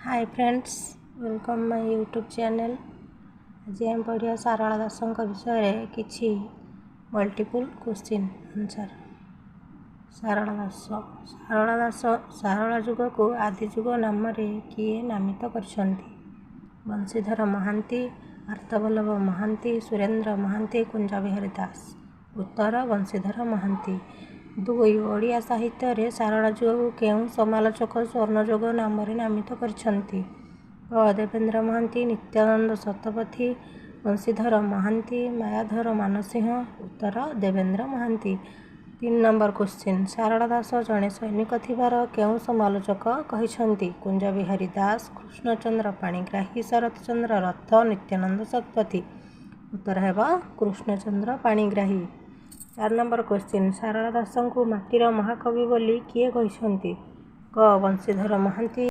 Hi friends, welcome my YouTube channel. आज हम पढ़िया सारला दास विषय किछि मल्टीपल क्वेश्चन आंसर। सारला दास सारला युग को आदि युग नाम किए नामित करछन्ति? बंशीधर महांती, आर्तवल्लभ महांती, सुरेंद्र महांती, कुंज बिहारी दास। उत्तर बंशीधर महांती। 2 ओडिया साहित्य रे सारला युग को केउं समालोचक स्वर्णयुग नाम नामित करछन्ति? देवेंद्र महांती, नित्यानंद शतपथी, बंशीधर महांती, मायाधर मानसिंह। उत्तर देवेंद्र महांती। 3 नंबर क्वेश्चन, सारला दास जड़े सैनिक थिबार केउं समालोचक कहिछन्ति? कुंज बिहारी दास, कृष्णचंद्र पाणिग्राही, शरत चंद्र रथ, नित्यानंद शतपथी। उत्तर हेबा कृष्णचंद्र पाणिग्राही। 4 नंबर क्वेश्चन, सारला दास को माटीर महाकवि बोली किए कहिछन्ति? क बंशीधर महांती,